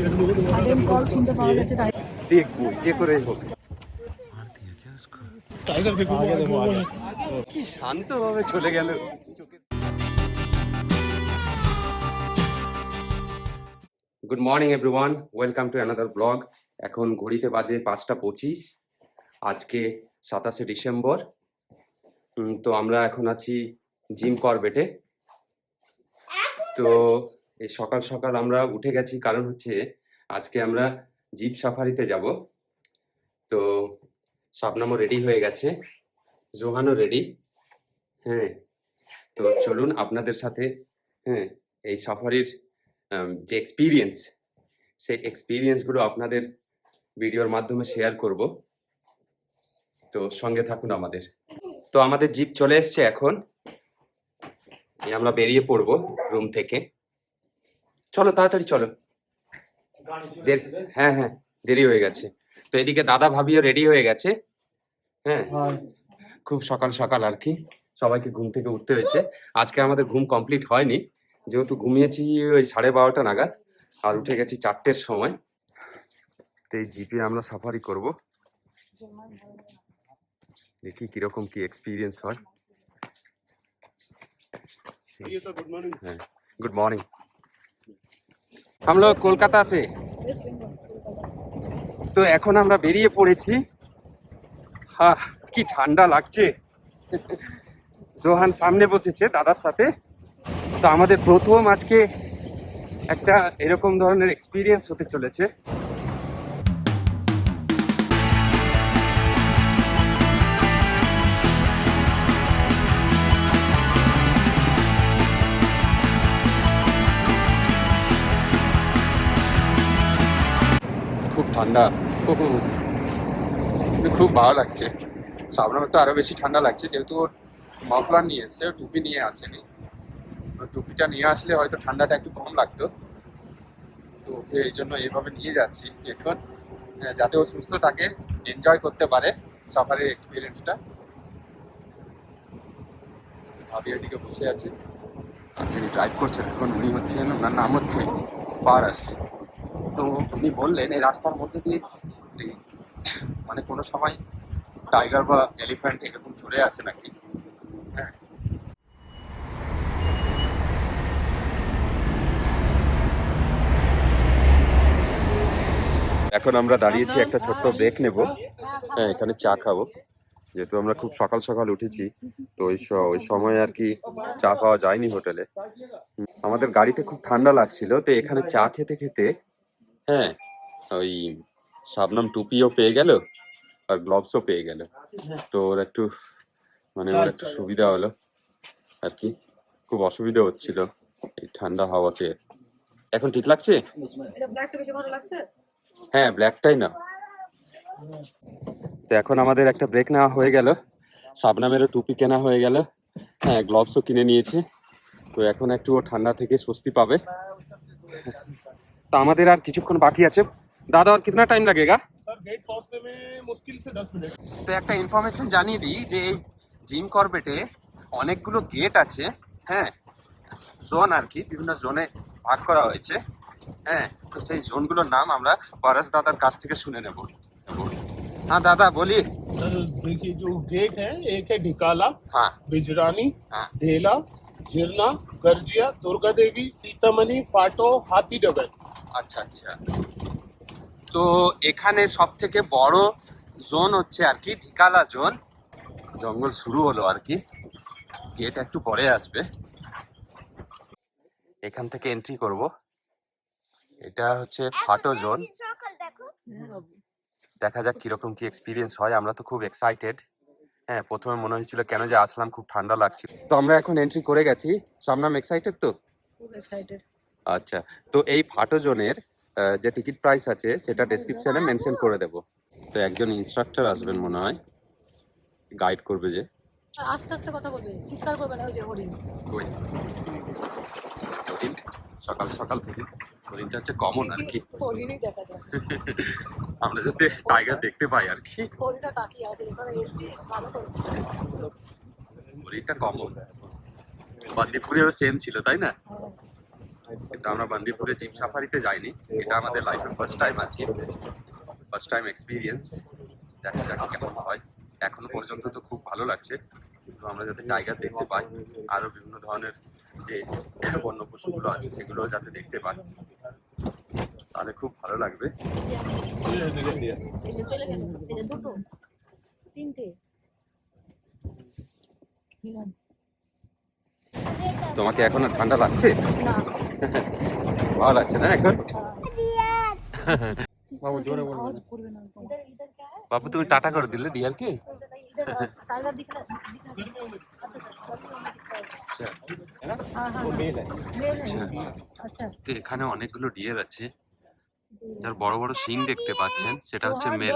Sudden call শুনতে পাওয়া গেছে তাই দেখবো যে করে হোক। टाइगर देखो কি শান্তভাবে চলে গেল। Good morning everyone, welcome to another blog. এখন ঘড়িতে বাজে 5:25। আজকে 27শে ডিসেম্বর। তো আমরা এখন আছি জিম করবেটে। তো এই সকাল সকাল আমরা উঠে গেছি, কারণ হচ্ছে আজকে আমরা জিপ সাফারিতে যাব। তো শাবনামও রেডি হয়ে গেছে, জোহানও রেডি। হ্যাঁ, তো চলুন আপনাদের সাথে এই সাফারির যে এক্সপিরিয়েন্স, সেই এক্সপিরিয়েন্সগুলো আপনাদের ভিডিওর মাধ্যমে শেয়ার করব। তো সঙ্গে থাকুন আমাদের। তো আমাদের জিপ চলে এসছে, এখন আমরা বেরিয়ে পড়ব রুম থেকে। চলো তাড়াতাড়ি চলো, হ্যাঁ হ্যাঁ দেরি হয়ে গেছে। তো এদিকে দাদা ভাবিও রেডি হয়ে গেছে। হ্যাঁ, খুব সকাল সকাল আর কি সবাইকে ঘুম থেকে উঠতে হয়েছে। আজকে আমাদের ঘুম কমপ্লিট হয়নি, যেহেতু ঘুমিয়েছি ওই 12:30 নাগাদ, আর উঠে গেছি 4টের সময়। তো এই জিপে আমরা সাফারি করব, দেখি কিরকম কি এক্সপিরিয়েন্স হয়। हाँ, गुड मॉर्निंग। हम लोग कोलकाता से। তো এখন আমরা বেরিয়ে পড়েছি। কি ঠান্ডা লাগছে। সোহান সামনে বসেছে দাদার সাথে। তো আমাদের প্রথম আজকে একটা এরকম ধরনের এক্সপিরিয়েন্স হতে চলেছে। খুব ঠান্ডা, কিন্তু খুব ভালো লাগছে। সামনে তো আরো বেশি ঠান্ডা লাগছে, যেহেতু ওর মাফলার নিয়ে এসছে, টুপি নিয়ে আসেনি। টুপিটা নিয়ে আসলে হয়তো ঠান্ডাটা একটু কম লাগতো। তো ওকে এই জন্য এইভাবে নিয়ে যাচ্ছি এখন, যাতে ও সুস্থ থাকে, এনজয় করতে পারে সাফারির এক্সপিরিয়েন্সটা। ভাবি এদিকে বসে আছে, আর যিনি ড্রাইভ করছেন এখন উনি হচ্ছেন, ওনার নাম হচ্ছে পারাস। তো উনি বললেন এই রাস্তার মধ্যে দিয়ে মানে কোনো সময় টাইগার বা এলিফ্যান্ট এরকম চলে আসে নাকি। হ্যাঁ, এখন আমরা দাঁড়িয়েছি, একটা ছোট্ট ব্রেক নেব। হ্যাঁ, এখানে চা খাবো, যেহেতু আমরা খুব সকাল সকাল উঠেছি। তো ওই সময় আর কি চা পাওয়া যায়নি হোটেলে। আমাদের গাড়িতে খুব ঠান্ডা লাগছিল, তো এখানে চা খেতে খেতে হ্যাঁ ওই শাবনাম টুপিও পেয়ে গেল আর গ্লোভসও পেয়ে গেল। তো ওর একটু সুবিধা হলো আর কি। খুব অসুবিধা হচ্ছিল এই ঠান্ডা হাওয়াতে। এখন ঠিক লাগছে? হ্যাঁ, ব্ল্যাকটাই না। তো এখন আমাদের একটা ব্রেক নেওয়া হয়ে গেল, শাবনামেরও টুপি কেনা হয়ে গেল, হ্যাঁ গ্লোভসও কিনে নিয়েছে। তো এখন একটু ও ঠান্ডা থেকে স্বস্তি পাবে। তো আমাদের আর কিছুক্ষণ বাকি আছে। দাদা আর কিতনা টাইম লাগেগা? गेट पहुंचने में मुश्किल से 10 मिनट। তো একটা ইনফরমেশন জানিয়ে দিই যে এই জিম করবেটে অনেকগুলো গেট আছে। হ্যাঁ, জোন আর কি, বিভিন্ন জোনে ভাগ করা হয়েছে। হ্যাঁ, তো সেই জোনগুলোর নাম আমরা পারাস দাদার কাছ থেকে শুনে নেব। हाँ दादा बोलिए। सर देखिए जो गेट है, एक है ढिकाला, हाँ बिजरानी, हाँ धेला, जिरना, गर्जिया, दुर्गा देवी, सीतामणि, फाटो, हाथी डगर। আচ্ছা আচ্ছা। তো এখানে সব থেকে বড় জোন হচ্ছে আর কি ঢিকালা জোন। জঙ্গল শুরু হলো আর কি, গেট একটু পরে আসবে। এখান থেকে এন্ট্রি করব। এটা হচ্ছে ফাটো জোন। দেখা যাক কিরকম কি এক্সপিরিয়েন্স হয়। আমরা তো খুব এক্সাইটেড। হ্যাঁ, প্রথমে মনে হয়েছিল কেন যে আসলাম, খুব ঠান্ডা লাগছিল। তো আমরা এখন এন্ট্রি করে গেছি। সামনাম এক্সাইটেড তো? খুব এক্সাইটেড। আচ্ছা, তো এই ফাটো জোনের যে টিকিট প্রাইস আছে সেটা ডেসক্রিপশনে মেনশন করে দেব। তো একজন ইনস্ট্রাক্টর আসবেন মনে হয়, গাইড করবে। যে আস্তে আস্তে কথা বলবে, চিৎকার করবে না। ওই যে হরিণ, ওই হরিণ সকাল সকাল থেকে, হরিণটা হচ্ছে কমন আর কি। হরিণই দেখা যায়। আমরা যাতে টাইগার দেখতে পাই আর কি। হরিণটা তাকিয়ে আছে, এখানে এসছিস ভালো করেছিস। হরিণটা কমন, বান্দিপুরেও সেম ছিল তাই না? কিন্তু আমরা বান্দিপুরে জিপ সাফারিতে যাইনি, এটা আমাদের লাইফের ফার্স্ট টাইম আর কি, ফার্স্ট টাইম এক্সপিরিয়েন্স। দেখা যাক কেমন হয়। এখনো পর্যন্ত তো খুব ভালো লাগছে, কিন্তু আমরা যাতে টাইগার দেখতে পাই, আরো বিভিন্ন ধরনের যে বন্য পশুগুলো আছে সেগুলো যাতে দেখতে পাই, তাহলে খুব ভালো লাগবে। এই যে চলে গেল, এই যে দুটো তিনটে নিলাম। তোমাকে এখন আর ঠান্ডা লাগছে? না ভালো লাগছে না এখন? বাবু জোরে বলবে, আওয়াজ করবে না তো। इधर क्या है? বাবু তুমি টাটা করে দিলে ডিয়ারকে? इधर टाइगर दिख रहा है। अच्छा আচ্ছা, हाँ हाँ मेल है। अच्छा তো এখানে অনেকগুলো ডিয়ার আছে, যার বড় বড় শিং দেখতে পাচ্ছেন সেটা হচ্ছে মেল।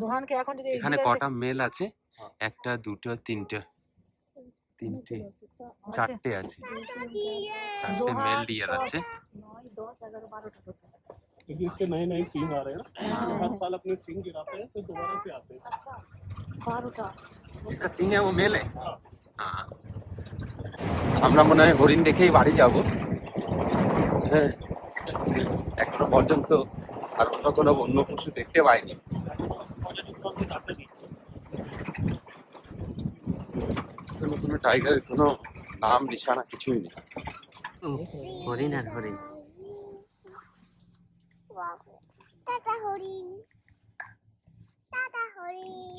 জোহানকে এখন যদি এখানে কটা মেল আছে? একটা, দুটো, তিনটে, চারটে আছে, চারটে মেল ডিয়ার আছে। 9 10 11 12 क्योंकि इसके नए नए सींग आ रहे हैं ना, ये हर साल अपने सींग गिराते हैं तो दोबारा से आते हैं। अच्छा 12টা इसका सिंह है वो मेल है। हाँ, আমরা মনে হয় হরিণ দেখেই বাড়ি যাব। হ্যাঁ, এখনো পর্যন্ত আর অন্য কোনো বন্য পশু দেখতে পাইনি। কোনো টাইগারের কোনো নাম নিশানা কিছুই নেই। হরিণ আর হরিণ। টাটা হরিণ, টাটা হরিণ।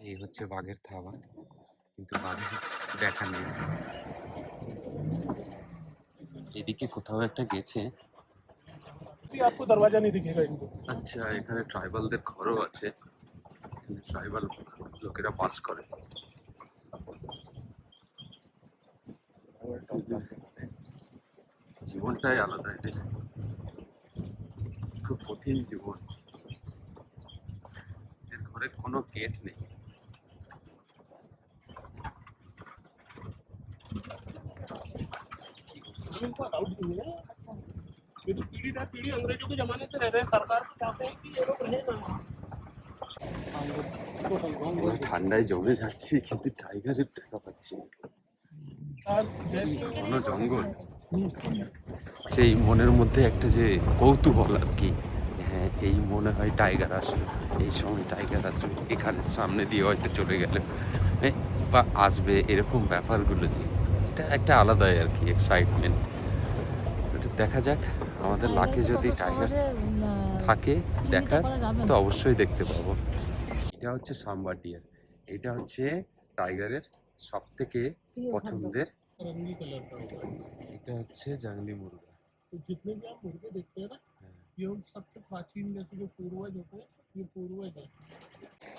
এই হচ্ছে বাঘের থাবা, কিন্তু বাঘের দেখা নেই। এদিকে কোথাও একটা গেছে। आपको दरवाजा नहीं दिखेगा इनको। আচ্ছা, এখানে ট্রাইবালদের ঘরও আছে, এখানে ট্রাইবাল লোকেরা বাস করে। জীবনটাই আলাদা, এদের খুব কঠিন জীবন। এদের ঘরে কোনো গেট নেই। इनको अलाउड नहीं है। ये तो पीढ़ी दर पीढ़ी अंग्रेजों के जमाने से रह रहे हैं, सरकार को चाहते हैं कि ये लोग रहे ना। আমরা ঠান্ডায় জমে যাচ্ছি, কিন্তু টাইগারের দেখা পাচ্ছি না। ঘন জঙ্গল, সেই মনের মধ্যে একটা যে কৌতূহল আর কি, হ্যাঁ এই মনে হয় টাইগার আসবে, এই সময় টাইগার আসবে, এখানে সামনে দিয়ে হয়তো চলে গেলে বা আসবে, এরকম ব্যাপারগুলো যে এটা একটা আলাদাই আর কি এক্সাইটমেন্ট। এটা দেখা যাক, আমাদের লাকে যদি টাইগার থাকে দেখার, তো অবশ্যই দেখতে পাবো। এটা হচ্ছে সাম্বা ডিয়ার, এটা হচ্ছে টাইগারের সব থেকে পছন্দের। रंगी कलर का होगा। এটা হচ্ছে জাংলি মুরগা। तो जितने भी आप मुर्गे देखते हैं ना, ये उन सबसे प्राचीन जैसे जो पूर्वज होते हैं, ये पूर्वज है।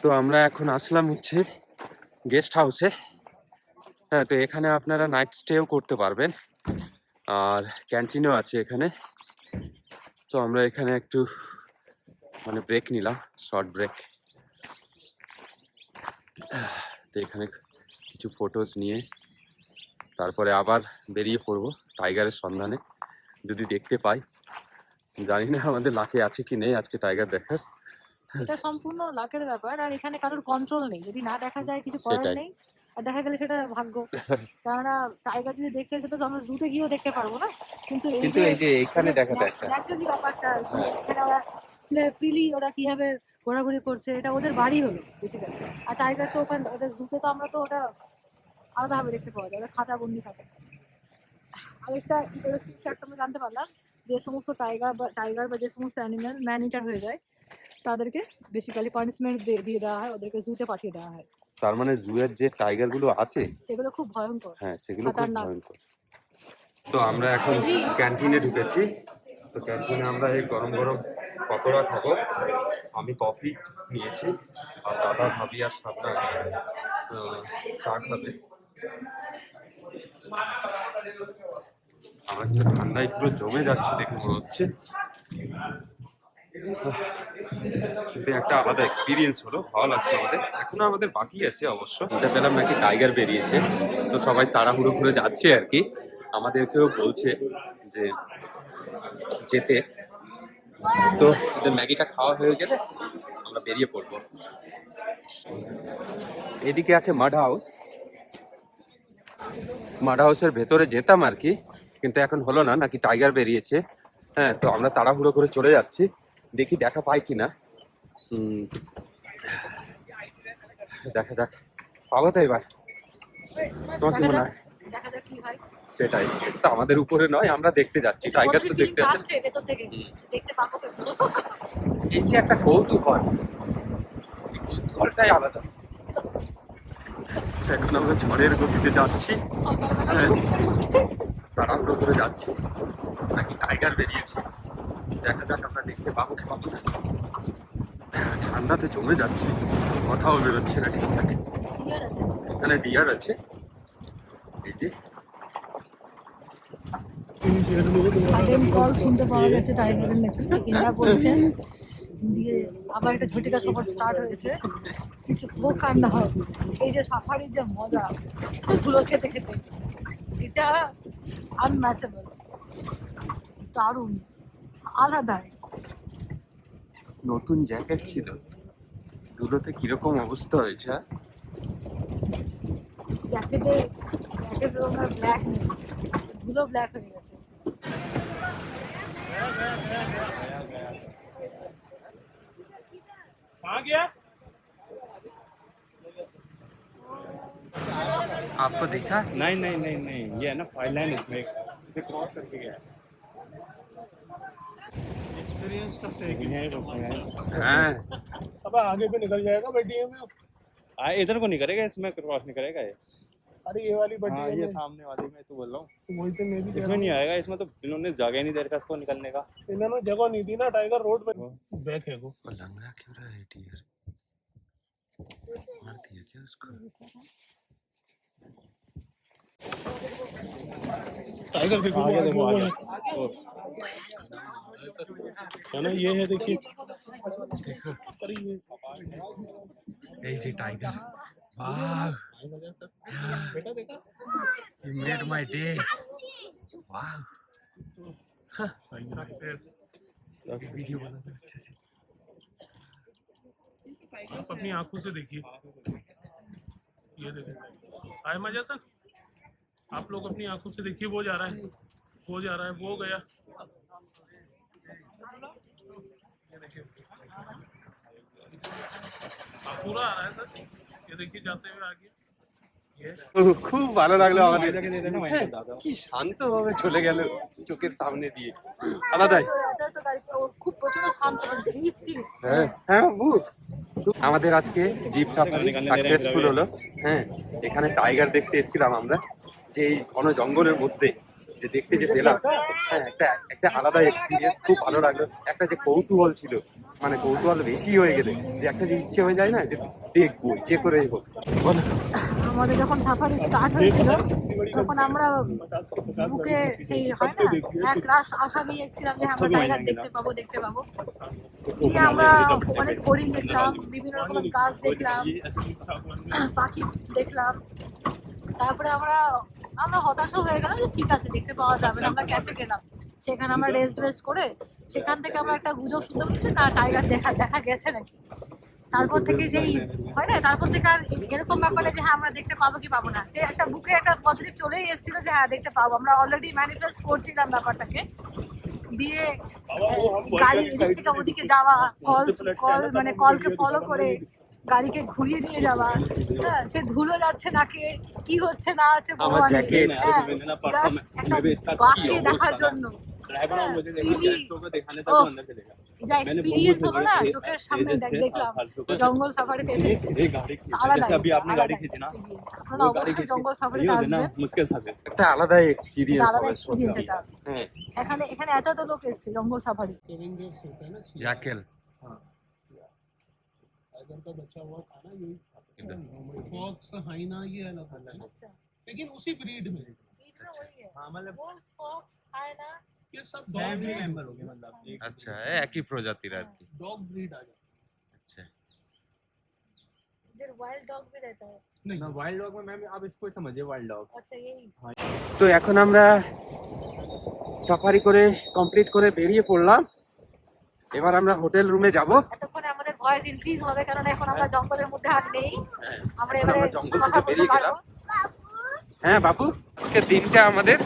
তো আমরা এখন আসলাম হচ্ছে গেস্ট হাউসে। হ্যাঁ, তো এখানে আপনারা নাইট স্টেও করতে পারবেন, আর ক্যান্টিনও আছে এখানে। তো আমরা এখানে একটু মানে ব্রেক নিলাম, শর্ট ব্রেক। তো এখানে কিছু ফটোজ নিয়ে তারপরে আবার বেরিয়ে পড়বো টাইগারের সন্ধানে, যদি দেখতে পাই। জানি না আমাদের লাকে আছে কি নেই আজকে টাইগার দেখার। এটা সম্পূর্ণ লাকের ব্যাপার, আর এখানে কারোর কন্ট্রোল নেই। যদি না দেখা যায় কিছু করার সেটাই। নেই, আর দেখা গেলে সেটা ভাগ্য। কেননা টাইগার যদি দেখতে সেটা তো আমরা জুতে গিয়েও দেখতে পারবো না। কিন্তু কিন্তু এই যে এখানে দেখাটা একটা ন্যাচারালি ব্যাপারটা, এখানে ওরা ফ্রিলি ওরা কিভাবে ঘোরাঘুরি করছে, এটা ওদের বাড়ি হলো বেসিক্যালি। আর টাইগার তো ওখানে ওদের জুতে তো আমরা তো ওটা আলাদাভাবে দেখতে পাওয়া যায়, ওদের খাঁচা বন্দি থাকে। আরেকটা ইন্টারেস্টিং ফ্যাক্ট আমরা জানতে পারলাম, যে সমস্ত টাইগার বা যে সমস্ত অ্যানিম্যাল ম্যান ইটার হয়ে যায়, তাদেরকে বেসিক্যালি পানিশমেন্ট দিয়ে দেওয়া হয়, ওদেরকে জুতে পাঠিয়ে দেওয়া হয়। তার মানে জুয়ের যে টাইগার গুলো আছে, সেগুলো খুব ভয়ঙ্কর। হ্যাঁ সেগুলো খুব খতরনাক। ভয়ঙ্কর। তো আমরা এখন ক্যান্টিনে ঢুকেছি। তো ক্যান্টিনে আমরা এই গরম গরম পকোড়া খাবো। আমি কফি নিয়েছি, আর দাদা ভাবি আর সাবনা চা খাবে। আমরা কিন্তু ঠান্ডায় পুরো জমে যাচ্ছি দেখে মনে হচ্ছে, কিন্তু একটা আলাদা এক্সপিরিয়েন্স হলো, ভালো লাগছে আমাদের। এখনো আমাদের বাকি আছে অবশ্য। শুনতে পেলাম নাকি টাইগার বেরিয়েছে, তো সবাই তাড়াহুড়ো করে যাচ্ছে আর কি। আমাদেরকেও বলছে যে যেতে। তো ওদের ম্যাগিটা খাওয়া হয়ে গেলে আমরা বেরিয়ে পড়বো। এদিকে আছে মাড হাউস, মাড হাউসের ভেতরে যেতাম আর কি, কিন্তু এখন হলো না, নাকি টাইগার বেরিয়েছে। হ্যাঁ, তো আমরা তাড়াহুড়ো করে চলে যাচ্ছি, দেখি দেখা পাই কিনা। দেখা যাক, পাবো তো এবার। তোমার কি মনে হয়? দেখা যাক কি হয়। সেটাই, এটা তো আমাদের উপরে নয়, আমরা দেখতে যাচ্ছি, টাইগার তো দেখতে যাচ্ছি। আসছে ভেতর থেকে, দেখতে পাবো কেন? এই যে একটা কৌতূহল, এই কৌতূহলটাই আলাদা। এখন আমরা ঝড়ের গতিতে যাচ্ছি, হ্যাঁ, তাড়াহুড়ো করে যাচ্ছি, নাকি টাইগার বেরিয়েছে। দেখা যাক আমরা দেখতে পাবো কি পাবো না। ঠান্ডাতে জমে যাচ্ছি, কথাও বেরোচ্ছে না ঠিকঠাক। এখানে ডিয়ার আছে, এই যে সাডেন কল শুনতে পাওয়া গেছে টাইগারের নাকি, এরা বলছে। দিয়ে আবার একটা ঝটিকা সফর স্টার্ট হয়েছে, কিছু হোক কান্না হয়। এই যে সাফারির যে মজা, ফুলগুলো খেতে খেতে, এটা আনম্যাচেবল, দারুণ, আলাদাই। নতুন জ্যাকেট ছিল, ধুলোতে কিরকম অবস্থা হয়েছে। জ্যাকেটের রঙের ব্ল্যাক নেই, ধুলো ব্ল্যাক হয়ে গেছে। कहाँ गया? आपको देखा? नहीं नहीं नहीं नहीं, ये है ना फाइव लाइन, इसमें इसे क्रॉस करके गया। एक्सपीरियंस तो सही है। हाँ, अब आगे पे निकल जाएगा बड्डी में। इधर को नहीं करेगा, इसमें क्रॉस नहीं करेगा ये। अरे ये वाली बड्डी हाँ, ये में सामने वाली में तो बोल रहा हूँ, वहीं पे मैं भी इसमें नहीं आएगा। इसमें तो इन्होंने जगह नहीं दे रखा इसको निकलने का। इन्होंने जगह नहीं दी ना, टाइगर रोड पे बैक है वो। वो लंगड़ा क्यों रहा है डियर? मार दिया क्या उसको? टाइगर देखो आगे देखो, वो आगे है। वो। है ना, ये है देखिए। अरे ये এই যে টাইগার, वाह, बेटा देखा you made my day, wow, video बनाते अच्छे से। आप अपनी आंखों से देखिए, ये देखिए आए मजा सर। आप लोग अपनी आंखों से देखिए, वो जा रहा है, वो जा रहा है, वो गया। ये देखिए पूरा आ रहा है सर, ये देखिए जाते हुए आगे। খুব ভালো লাগলো আমাদের, কি শান্ত ভাবে চলে গেল চোখের সামনে দিয়ে, আলাদাই। এত গাড়ি, ও খুব প্রচন্ড শান্ত, ধীর স্থির। হ্যাঁ হ্যাঁ, আমাদের আজকে জিপ সাফারি সাকসেসফুল হলো। হ্যাঁ, এখানে টাইগার দেখতে এসেছিলাম আমরা, যে এই ঘন জঙ্গলের মধ্যে যে দেখতে যে পেলাম, হ্যাঁ, একটা আলাদা এক্সপিরিয়েন্স, খুব ভালো লাগলো। একটা যে কৌতূহল ছিল, মানে কৌতূহল বেশি হয়ে গেলে যে একটা যে ইচ্ছে হয়ে যায় না, যে দেখবো যে করে হোক। আমাদের যখন সাফারি স্টার্ট হয়েছিল, তখন আমরা বুকে সেই হয় না, এক রাশ আশা নিয়ে এসেছিলাম যে আমরা টাইগার দেখতে পাবো। দিয়ে আমরা অনেক হরিণ দেখলাম, বিভিন্ন রকমের গাছ দেখলাম, পাখি দেখলাম। তারপরে আমরা হতাশা হয়ে গেলাম যে ঠিক আছে, দেখতে পাওয়া যাবে না। আমরা ক্যাফে গেলাম, সেখানে আমরা রেস্ট করে সেখান থেকে আমরা একটা গুজব শুনতে পাচ্ছি না, টাইগার দেখা গেছে নাকি। তারপর থেকে যেই হয় না, তারপর থেকে আর এরকম ব্যাপারে যে হ্যাঁ আমরা দেখতে পাবো কি পাবো না, সে একটা বুকে একটা পজিটিভ চলেই এসেছিল যে হ্যাঁ দেখতে পাবো। আমরা অলরেডি ম্যানিফেস্ট করছিলাম ব্যাপারটাকে। দিয়ে গাড়ি এদিক থেকে ওদিকে যাওয়া, মানে কলকে ফলো করে গাড়িকে ঘুরিয়ে নিয়ে যাওয়া, হ্যাঁ, সে ধুলো যাচ্ছে নাকি, কি হচ্ছে না আছে আমার জ্যাকেট, জাস্ট একটা বাঘকে দেখার জন্য। ड्राइवर और मुझे देखो को दिखाने तक ओह। वो अंदर चलेगा। যা এক্সপিরিয়েন্স হলো না, চোখের সামনে দেখলাম জঙ্গল সাফারিতে এসে, ये गाड़ी खींची, আলাদা। जैसे अभी आपने गाड़ी खींची ना, আপনারা অবশ্যই জঙ্গল সাফারিতে ये होते ना আসবেন, मुश्किल था। একটা আলাদাই এক্সপিরিয়েন্স আলাদা হবে এক্সপিরিয়েন্স সত্যি। এটা। হ্যাঁ, এখানে এত লোক এসেছে জঙ্গল সাফারি। জ্যাকেল, टाइगर का बच्चा हुआ था ना, यही फॉक्स हाइना, ये अलग होता है ना, আচ্ছা, लेकिन उसी ब्रीड में हाँ, मतलब wolf, fox, hyena, ये सब फैमिली मेंबर हो गए, मतलब एक আচ্ছা, একই প্রজাতির আর কি। डॉग ब्रीड आ जाता আচ্ছা, इधर वाइल्ड डॉग भी रहता है। नहीं ना वाइल्ड डॉग में मैम आप इसको ही समझिए, वाइल्ड डॉग। अच्छा, यही। তো এখন আমরা সাফারি করে কমপ্লিট করে বেরিয়ে পড়লাম। এবার আমরা হোটেল রুমে যাব। এতক্ষণে আমাদের ভয়েস ইনক্রিজ হবে, কারণ এখন আমরা জঙ্গলের মধ্যে আর নেই। আমরা এখন এবারে আমরা জঙ্গল কথা থেকে বলতে বেরিয়ে পারবো। গেলাম। হ্যাঁ বাবু, আজকে দিনটা আমাদের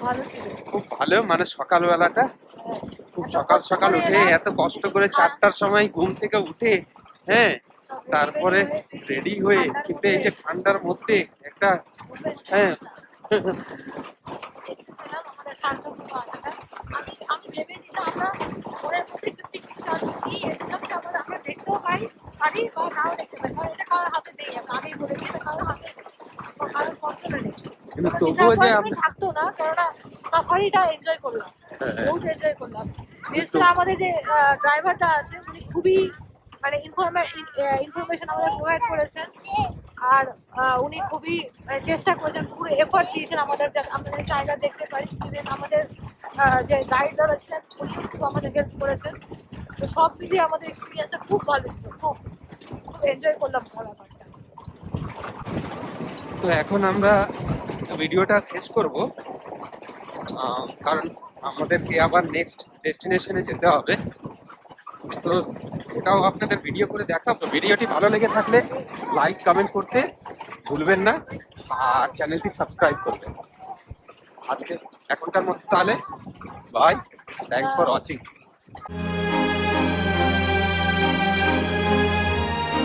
ভালো ছিল। খুব ভালো, মানে সকালবেলাটা হ্যাঁ। খুব এত সকাল কষ্ট সকাল করে উঠে এরা, এত কষ্ট করে 4টার সময় ঘুম থেকে উঠে, হ্যাঁ, সব তারপরে রেডি হয়ে, ঠান্ডার কিন্তু এই মধ্যে যে ঠান্ডার মধ্যে একটা, বুঝলেন? হ্যাঁ দেখলাম আমাদের শান্তপুর বাসাটা। আমি ভেবে নিলাম আমরা ওদের মধ্যে 50-50 নিয়ে এসেছিলাম যে আমরা দেখতেও পারি বা নাও দেখতে পারি, কারণ এটা কারোর হাতে নেই। আমি আগেই বলেছি এটা কারোর হাতে নেই, বা কারোর কন্ট্রোলে নেই। কিন্তু কোনো তবুও যে disappointment থাকতো না, কেননা সাফারিটা এনজয় করলাম, বহুত এনজয় করলাম। বিশেষ করে আমাদের যে ড্রাইভারটা আছে উনি খুবই মানে ইনফরমেশন আমাদের প্রোভাইড করেছেন। আর উনি খুবই চেষ্টা করেছেন, পুরো এফর্ট দিয়েছেন আমাদের, আমাদের টাইগার দেখতে পারি। ইভেন আমাদের যে গাইড যারা ছিলেন উনি খুব আমাদের হেল্প করেছেন। তো সব মিলিয়ে আমাদের এক্সপিরিয়েন্সটা খুব ভালো ছিল, খুব খুব এনজয় করলাম পুরো ব্যাপারটা। তো এখন আমরা ভিডিওটা শেষ করব, কারণ আমাদেরকে আবার নেক্সট ডেস্টিনেশনে যেতে হবে। তো সেটাও আপনাদের ভিডিও করে দেখাবো। ভিডিওটি ভালো লেগে থাকলে লাইক কমেন্ট করতে ভুলবেন না, আর চ্যানেলটি সাবস্ক্রাইব করবেন। আজকে এখনকার মতো তাহলে বাই, থ্যাঙ্কস ফর ওয়াচিং।